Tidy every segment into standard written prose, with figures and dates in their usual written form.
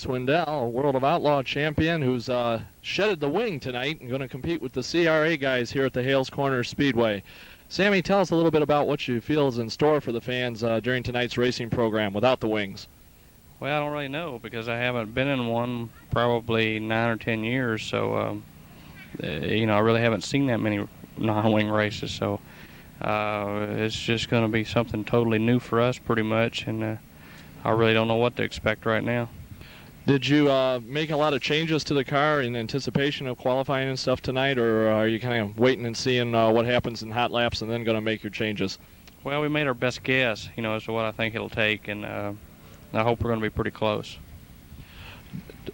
Swindell, a World of Outlaw champion who's shedded the wing tonight and going to compete with the CRA guys here at the Hales Corners Speedway. Sammy, tell us a little bit about what you feel is in store for the fans during tonight's racing program without the wings. Well, I don't really know because I haven't been in one probably 9 or 10 years, so I really haven't seen that many non-wing races. So it's just going to be something totally new for us, pretty much, and I really don't know what to expect right now. Did you make a lot of changes to the car in anticipation of qualifying and stuff tonight, or are you kind of waiting and seeing what happens in hot laps and then going to make your changes? Well, we made our best guess, as to what I think it'll take, and I hope we're going to be pretty close.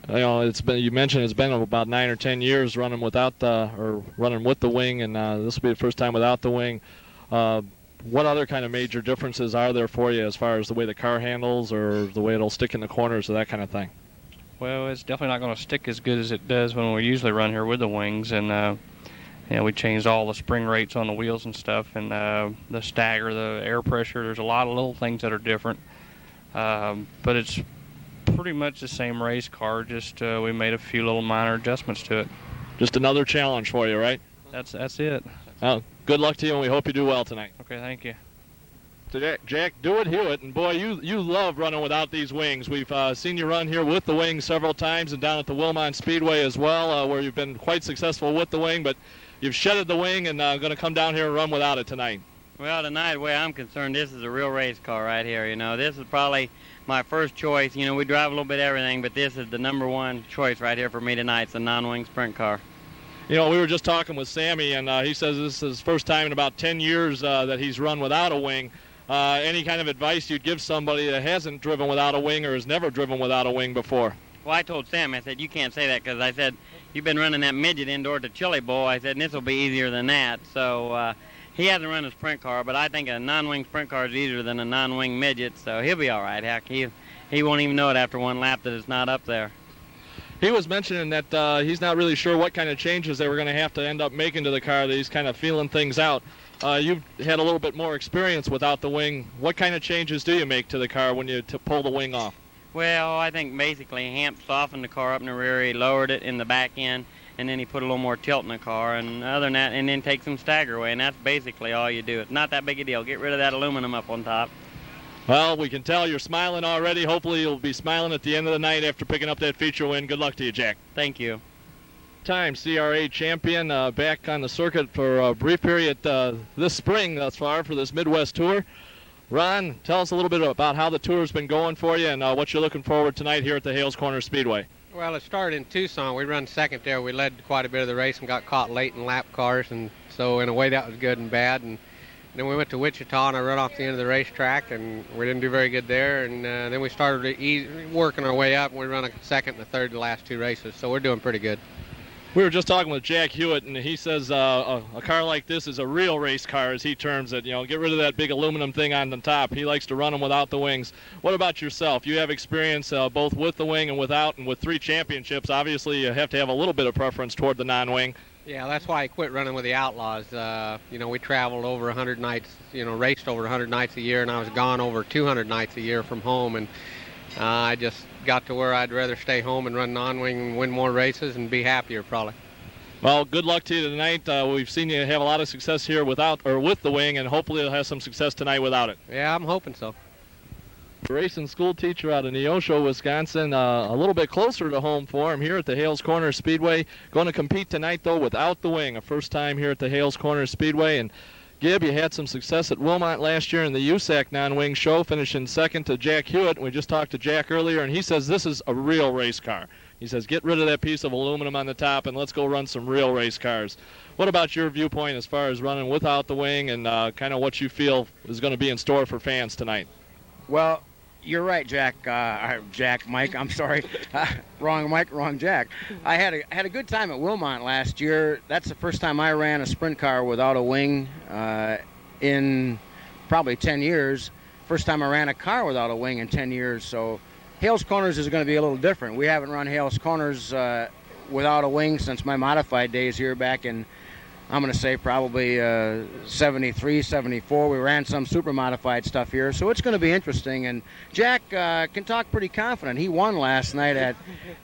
You mentioned it's been about 9 or 10 years running without running with the wing, and this will be the first time without the wing. What other kind of major differences are there for you as far as the way the car handles or the way it'll stick in the corners or that kind of thing? Well, it's definitely not going to stick as good as it does when we usually run here with the wings, and we changed all the spring rates on the wheels and stuff, and the stagger, the air pressure. There's a lot of little things that are different, but it's pretty much the same race car. Just we made a few little minor adjustments to it. Just another challenge for you, right? That's it. Oh, good luck to you, and we hope you do well tonight. Okay, thank you. So Jack Hewitt, and boy, you love running without these wings. We've seen you run here with the wing several times, and down at the Wilmot Speedway as well, where you've been quite successful with the wing, but you've shedded the wing and going to come down here and run without it tonight. Well, tonight, the way I'm concerned, this is a real race car right here. This is probably my first choice. We drive a little bit of everything, but this is the number one choice right here for me tonight. It's a non-wing sprint car. We were just talking with Sammy, and he says this is his first time in about 10 years that he's run without a wing. Any kind of advice you'd give somebody that hasn't driven without a wing or has never driven without a wing before? Well, I told Sam, I said, you can't say that, because I said, you've been running that midget indoor at the Chili Bowl. I said, and this will be easier than that. So he hasn't run a sprint car, but I think a non-wing sprint car is easier than a non-wing midget, so he'll be all right. Heck, he won't even know it after one lap that it's not up there. He was mentioning that he's not really sure what kind of changes they were going to have to end up making to the car, that he's kind of feeling things out. You've had a little bit more experience without the wing. What kind of changes do you make to the car when you pull the wing off? Well, I think basically Hamp softened the car up in the rear, he lowered it in the back end, and then he put a little more tilt in the car, and other than that, and then take some stagger away, and that's basically all you do. It's not that big a deal. Get rid of that aluminum up on top. Well, we can tell you're smiling already. Hopefully you'll be smiling at the end of the night after picking up that feature win. Good luck to you, Jack. Thank you. Time CRA champion, back on the circuit for a brief period this spring thus far for this Midwest Tour. Ron, tell us a little bit about how the tour's been going for you and what you're looking forward tonight here at the Hales Corners Speedway. Well, it started in Tucson. We run second there. We led quite a bit of the race and got caught late in lap cars, and so in a way that was good and bad. And then we went to Wichita, and I run off the end of the racetrack, and we didn't do very good there. And then we started working our way up, and we run a second and a third the last two races, so we're doing pretty good. We were just talking with Jack Hewitt, and he says a car like this is a real race car, as he terms it. Get rid of that big aluminum thing on the top. He likes to run them without the wings. What about yourself? You have experience both with the wing and without, and with 3 championships. Obviously, you have to have a little bit of preference toward the non-wing. Yeah, that's why I quit running with the Outlaws. We traveled over 100 nights, raced over 100 nights a year, and I was gone over 200 nights a year from home. And I just got to where I'd rather stay home and run non-wing and win more races and be happier probably. Well, good luck to you tonight. We've seen you have a lot of success here with the wing, and hopefully you'll have some success tonight without it. Yeah, I'm hoping so. Racing school teacher out of Neosho, Wisconsin, a little bit closer to home for him here at the Hales Corners Speedway. Going to compete tonight, though, without the wing. A first time here at the Hales Corners Speedway. And Gib, you had some success at Wilmot last year in the USAC non-wing show, finishing second to Jack Hewitt. And we just talked to Jack earlier, and he says this is a real race car. He says, get rid of that piece of aluminum on the top and let's go run some real race cars. What about your viewpoint as far as running without the wing and kind of what you feel is going to be in store for fans tonight? Well, you're right, Mike, I'm sorry. Wrong Mike, wrong Jack. I had a good time at Wilmot last year. That's the first time I ran a sprint car without a wing in probably 10 years. First time I ran a car without a wing in 10 years. So Hales Corners is going to be a little different. We haven't run Hales Corners without a wing since my modified days here back in I'm going to say probably 73, 74. We ran some super modified stuff here, so it's going to be interesting. And Jack can talk pretty confident. He won last night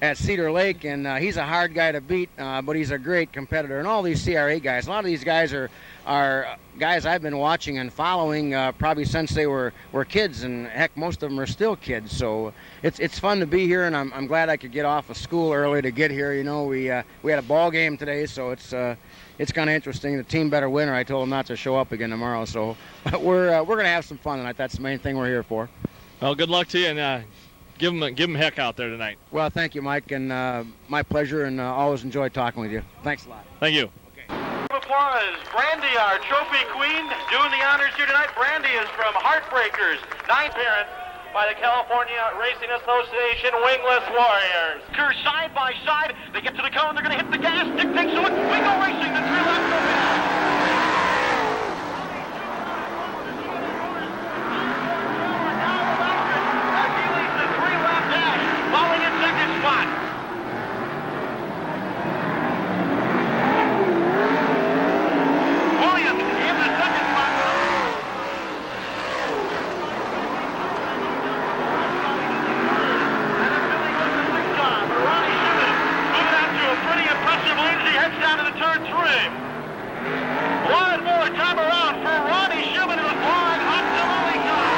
at Cedar Lake, and he's a hard guy to beat, but he's a great competitor. And all these CRA guys, a lot of these guys are guys I've been watching and following probably since they were kids, and heck, most of them are still kids. So it's fun to be here, and I'm glad I could get off of school early to get here. You know, we had a ball game today, so it's kind of interesting. The team better win, or I told them not to show up again tomorrow. So we're going to have some fun tonight. That's the main thing we're here for. Well, good luck to you, and give them heck out there tonight. Well, thank you, Mike, and my pleasure, and always enjoyed talking with you. Thanks a lot. Thank you. Applause. Brandy, our trophy queen, doing the honors here tonight. Brandy is from Heartbreakers, 9th parent by the California Racing Association Wingless Warriors. Curve side by side. They get to the cone. They're going to hit the gas. Dick takes to it. We go racing. The 3 left go down. As he leads the 3 left dash, falling in second spot. Down to the turn 3. One more time around for Ronnie Shumann, who is flying absolutely top.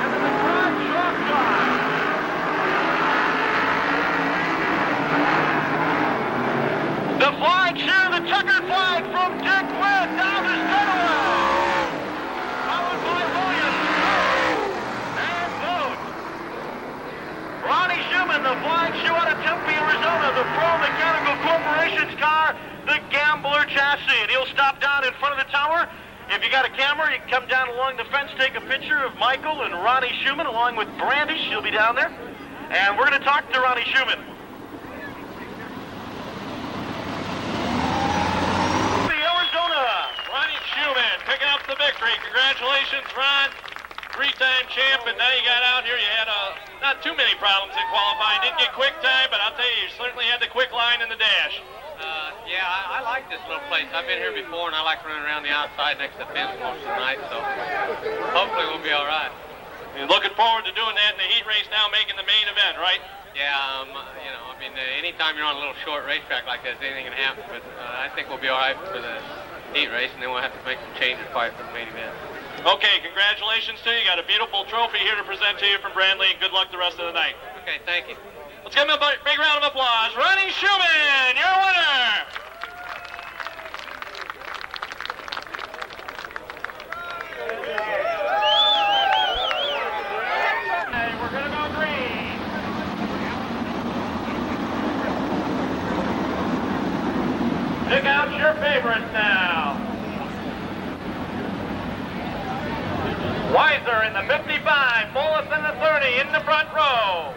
And then the crowd chalk time. The flag cheer, the checkered flag from Dick Witt down to Steadaway. Followed by Williams and Booth. Ronnie Shumann, the flying shoe out of Tempe, Arizona, the Pro Mechanical Corporation's car, the Gambler chassis. And he'll stop down in front of the tower. If you got a camera, you can come down along the fence, take a picture of Michael and Ronnie Shumann along with Brandy. She'll be down there. And we're going to talk to Ronnie Shumann. The Arizona, Ronnie Shumann picking up the victory. Congratulations, Ron. 3-time champ, and now you got out here. You had not too many problems in qualifying. Didn't get quick time, but I'll tell you certainly had the quick line in the dash. Yeah, I like this little place. I've been here before, and I like running around the outside next to the fence most of the night, so hopefully we'll be all right. And looking forward to doing that in the heat race now, making the main event, right? Yeah, you know, I mean, anytime you're on a little short racetrack like this, anything can happen, but I think we'll be all right for the heat race, and then we'll have to make some changes probably for the main event. Okay, congratulations to you. You got a beautiful trophy here to present to you from Brandley, and good luck the rest of the night. Okay, thank you. Let's give him a big round of applause. Ronnie Shumann, your winner! Hey, we're going to go green. Pick out your favorites now. Weiser in the 55, Moulis in the 30, in the front row.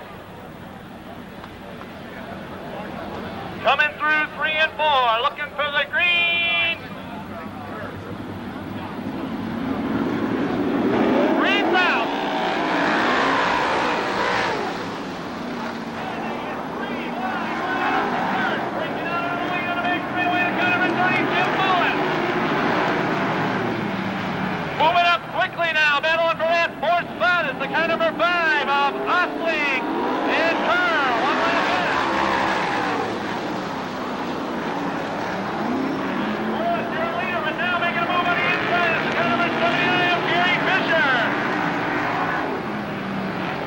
Coming through 3 and 4, looking for the green. Green's out. Breaking out on the wing on the big freeway to cut him in 30, Jim Moulis. Moving up quickly now, battling for that 4th spot is the car number 5 of Osling and Kerr. 1 lap ahead. Moulis, your leader, but now making a move on the inside is the car number 79 of Gary Fisher.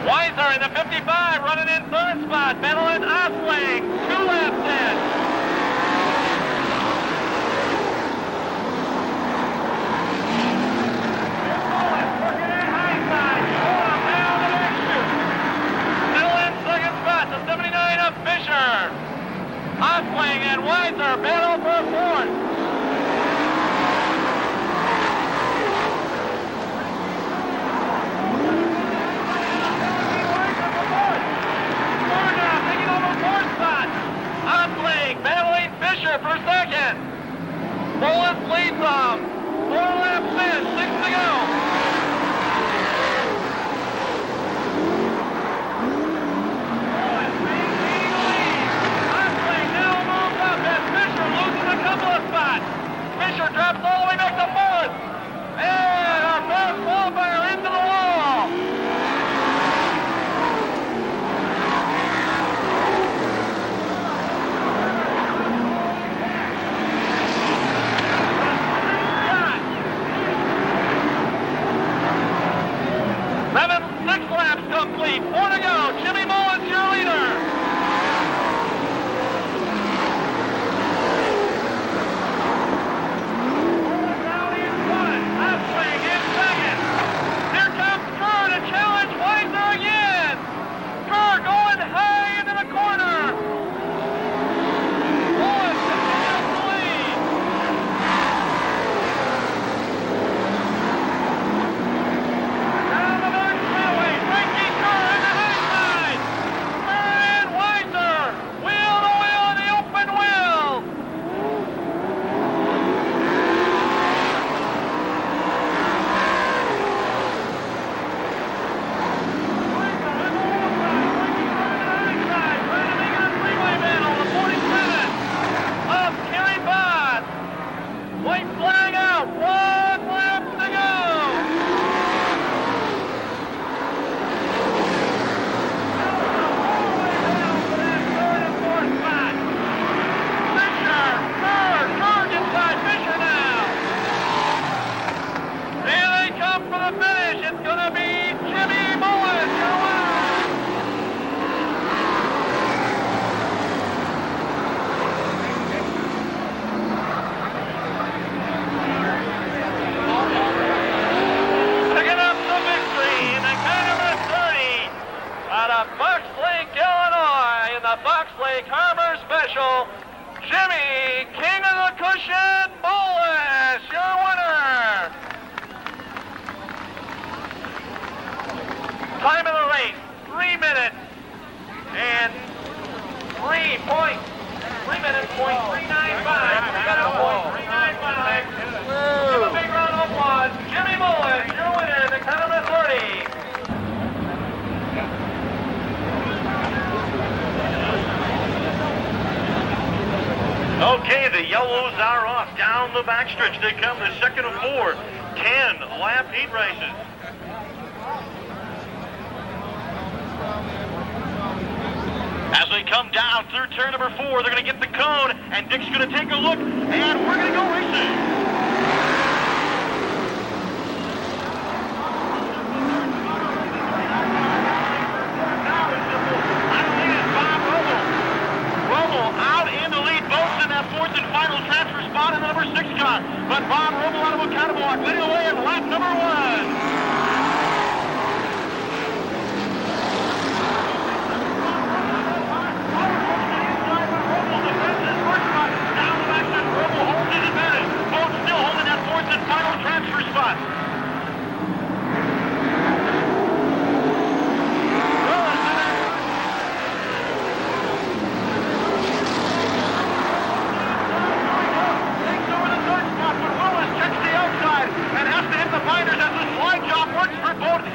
Weiser in the 55, running in 3rd spot, battling Osling. 2 laps in. Osling and Weiser battle for 4th. Now taking over 4th spot. Osling battling Fisher for 2nd. Moulis leads them. 4 laps in, 6 to go. the Fox Lake Harbor Special, Jimmy, King of the Cushion, Moulis, your winner. Time of the race, 3 minutes and 3 minutes, point 395. 3 minutes, point 395. Give a big round of applause. Jimmy Moulis, your winner in the Counterman 30. Okay, the yellows are off. Down the backstretch they come, the second of 4. 10-lap heat races. As they come down through turn number 4, they're going to get the cone, and Dick's going to take a look, and we're going to go racing. But Bob Robel out of Oconomowoc leading away in lap number 1. Down the back stretch, Robel holds his advantage. Both still holding that 4th and final transfer spot.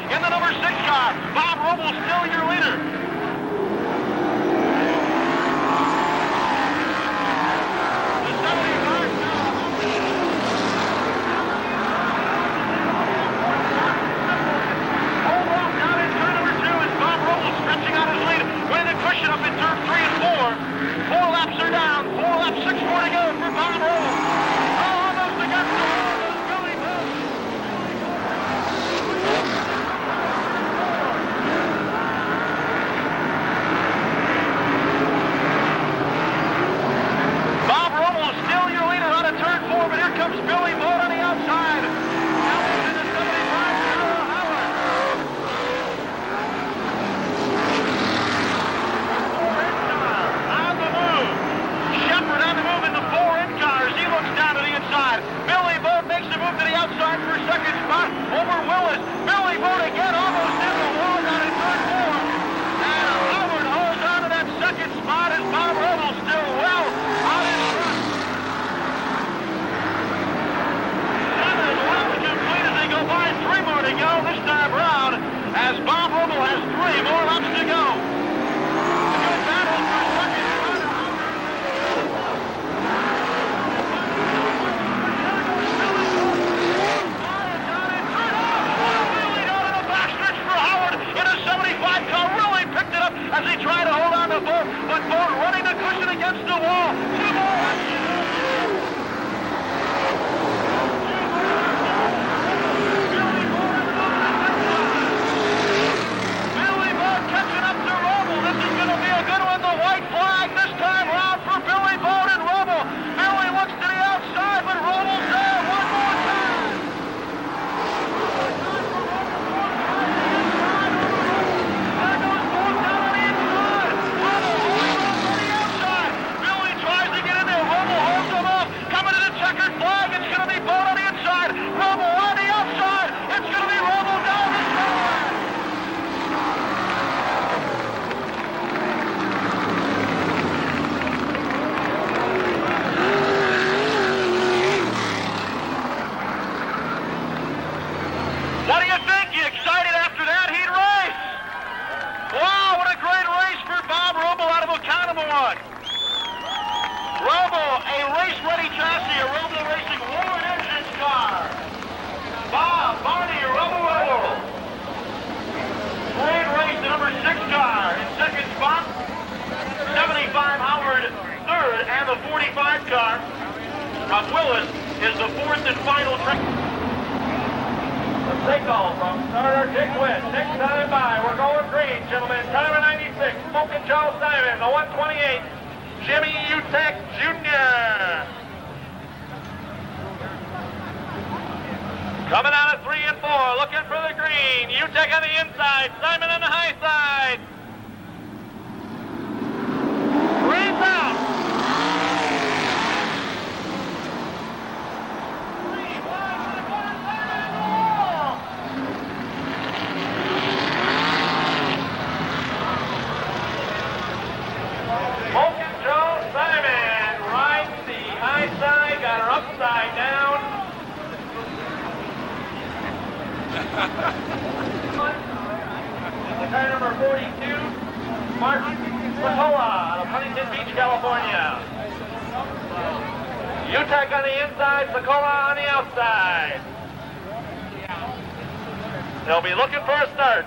In the number 6 car, Bob Robel still your leader. The 75 hold off down in turn number 2 as Bob Robel stretching out his lead, winning the cushion up in turn 3 and 4. 4 laps are down, 4 laps, 6 more to go for Bob Robel. Almost against the wall. Comes Billy Boat on the outside. Now he's in the 75. Howard. On the move. Shepard on the move in the 4 in cars. He looks down to the inside. Billy Boat makes the move to the outside for second spot over Willis. Billy Boat again almost in the wall down in turn 4. And Howard holds on to that second spot as Bob Robel still well out in front. By 3 more to go this time round, as Bob Robel has 3 more laps to go. Good battle for second. Really down in the backstretch for Howard in a 75 car. Really picked it up as he tried to hold on to Boat, but Boat running the cushion against the wall. 2 more laps to go. White flag this time round for Billy Boat and Robel. Billy looks to the outside, but Robel's there one more time. There goes Boat down on the inside. Robel holding on to the outside. Billy tries to get in there. Robel holds him off. Coming to the checkered flag. It's going to be Boat on the inside. Robel on the outside. It's going to be Robel down the side. What do you think? You excited after that heat race? Wow, what a great race for Bob Robel out of Oconomowoc. Robel, a race-ready chassis, a Robel Racing Warren Engines car. Bob, Barney, Robel. Great race, the number 6 car in second spot. 75 Howard, third, and the 45 car of Willis is the 4th and final track. Signal from starter Dick Witt. 6 time by. We're going green, gentlemen. Timer 96. Smoking Joe Simon. The 128. Jimmy Utek Jr. Coming out of 3 and 4. Looking for the green. Utek on the inside. Simon on the high side. Car number 42, Mark Spatola out of Huntington Beach, California. UTEC on the inside, Spatola on the outside. They'll be looking for a start.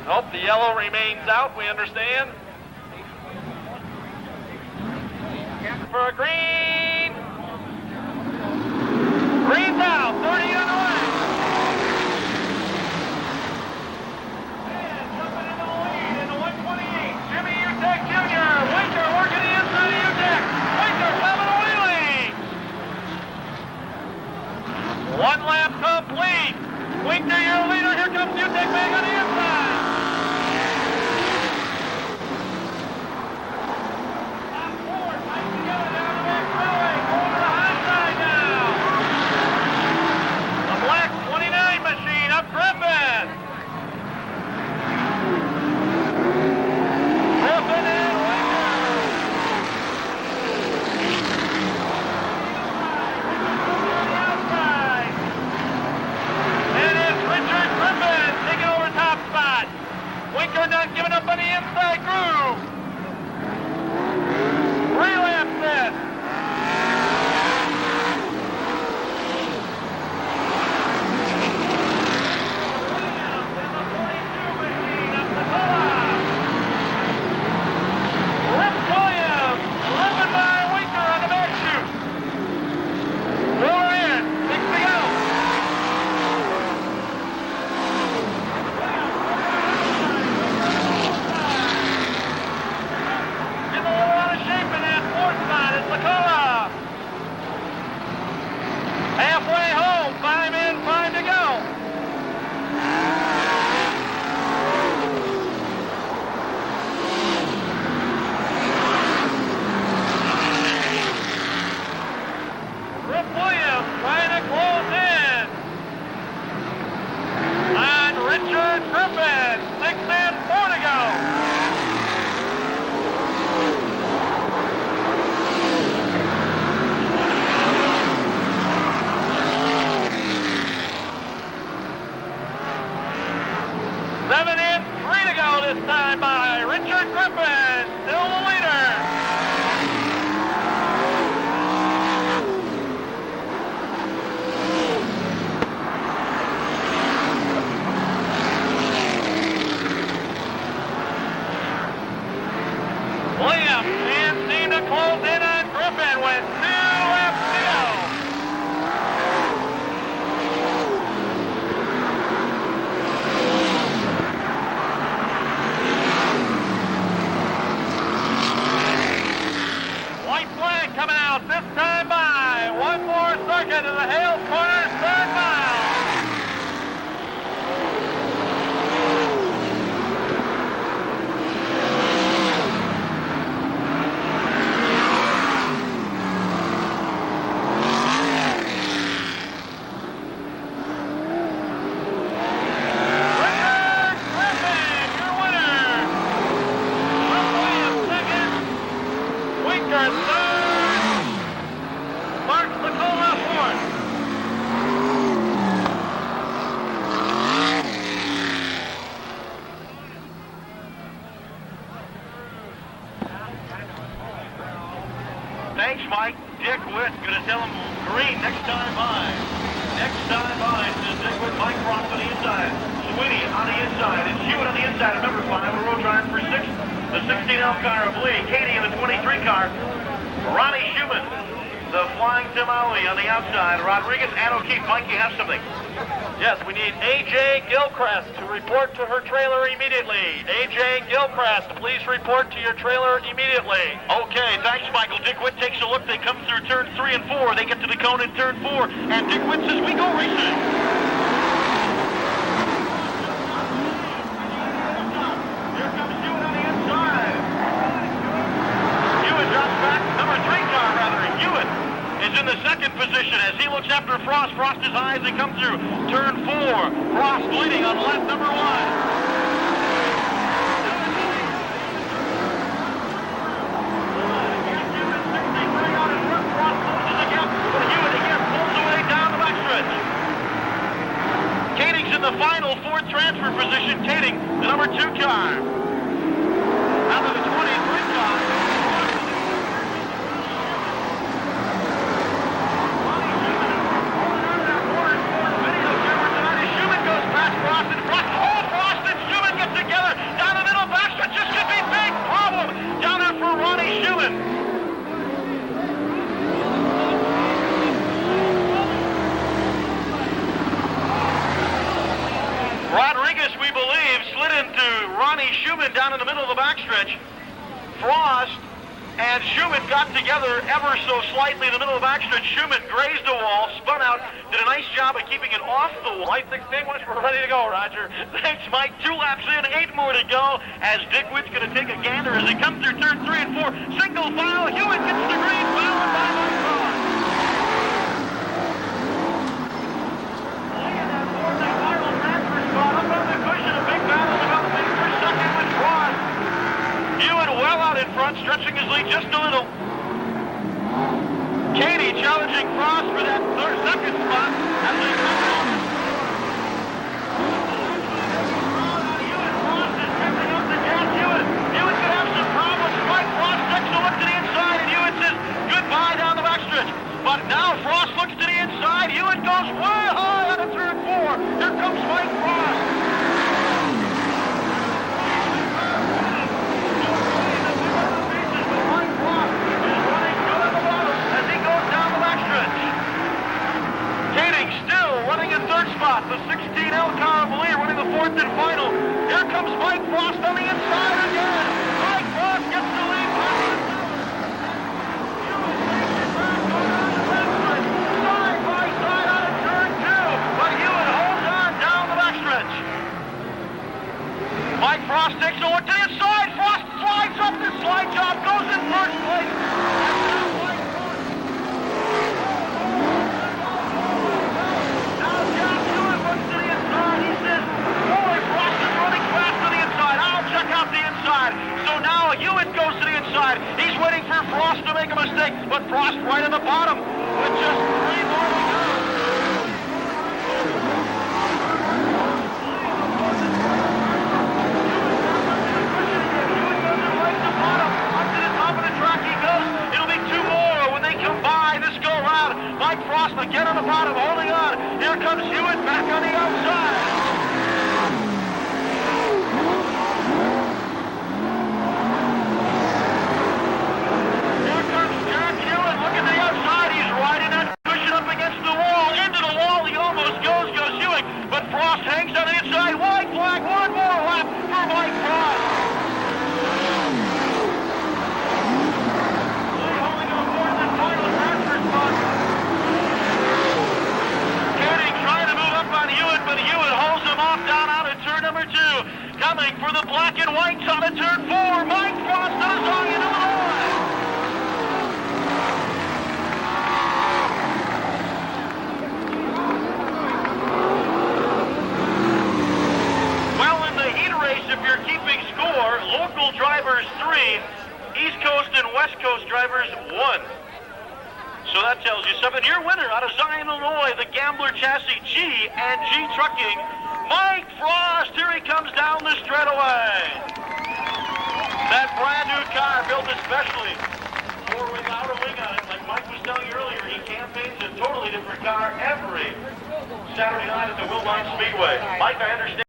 Nope, the yellow remains out, we understand. For a green. Green's out, 30 on the way. And jumping into the lead in the 128, Jimmy UTEC Jr. Winker working the inside of UTEC. Winker coming a wheelie. One lap complete. Winker, your leader. Here comes UTEC back on the inside. Top four, tight together down the back straightaway. Going to the high side now. The black 29 machine up Griffin. Griffin and Winker. On the outside. It is Richard Griffin taking over top spot. Winker not giving up on the inside groove. Relapse this. Rip Williams, driven by Winker on the back chute. Four in, 6 to go. Getting a little out of shape in that fourth spot. It's Lacola. Halfway home, 5 in, 5 to go. Rip Williams trying to close in on Richard Griffin. 6 in, 4 to go. Seven in, 3 to go this time by Richard Griffin, still the leader. Williams can't seem to close in on Griffin with 2 laps to go. White flag coming out this time by. One more circuit to the Hales Corners 3rd mile. Richard Griffin, your winner. Rip Williams second. Winker third. Mark Lacola fourth. Thanks, Mike. Dick Witt gonna tell him green next time by. Next time by, says Dick Witt. Mike Ross on the inside. Sweeney on the inside. And Hewitt on the inside of number 5. A road drive for 6. The 16L car of Lee. Katie in the 23 car. Ronnie Shumann. The flying Moulis on the outside. Rodriguez and O'Keefe. Mike, you have something. Yes, we need A.J. Gilchrist to report to her trailer immediately. A.J. Gilchrist, please report to your trailer immediately. Okay, thanks, Michael. Dick Witt takes a look. They come through turns 3 and 4. They get to the cone in turn 4. And Dick Witt says, we go racing. Here comes Hewitt on the inside. Hewitt drops back. Number 3 car, rather. Hewitt is in the second position as he looks after Frost. Frost is high as they come through turn 4. Frost leading on lap number 1. Frost and Shumann got together ever so slightly in the middle of backstretch. Shumann grazed the wall, spun out, did a nice job of keeping it off the wall. Lights extinguished, we're ready to go, Roger. Thanks, Mike. 2 laps in, 8 more to go, as Dick Witt's going to take a gander as he comes through turn 3 and 4. Single file, Hewitt gets the green, followed by Mike Frost. Laying that fourth and final transfer spot up on the cushion, a big battle developing for second with Frost. Hewitt well out in front, stretching his lead just a little. Katie challenging Frost for that second spot as they come out. Hewitt, Frost is tipping up the gas. Hewitt could have some problems. Mike Frost takes a look to the inside, and Hewitt says goodbye down the backstretch. But now Frost looks to the inside. Hewitt goes way high on the turn 4. Here comes Mike Frost. Spot. The 16L car of Moulis running the 4th and final. Here comes Mike Frost on the inside again. Mike Frost gets the lead. Side by side out of turn 2. But Hewitt holds on down the backstretch. Mike Frost takes a look to the inside. Frost slides up the slide job, goes in first place. So now Hewitt goes to the inside. He's waiting for Frost to make a mistake, but Frost right on the bottom with just 3 more to go. Hewitt goes right to the bottom. Up to the top of the track he goes. It'll be 2 more when they come by this go round. Mike Frost again on the bottom, holding on. Here comes Hewitt back on the outside. Hangs on the inside, wide flag, 1 more lap for Mike Frost. Holding on more than final transfer spot. Kenny trying to move up on Hewitt, but Hewitt holds him off down out of turn number 2. Coming for the black and whites on a turn 4. Mike Frost on his own into the line. If you're keeping score, local drivers 3, East Coast and West Coast drivers 1. So that tells you something. Your winner out of Zion, Illinois, the Gambler Chassis G and G Trucking, Mike Frost. Here he comes down the straightaway. That brand new car built especially for without a wing on it. Like Mike was telling you earlier, he campaigns a totally different car every Saturday night at the Wilmine Speedway. Mike, I understand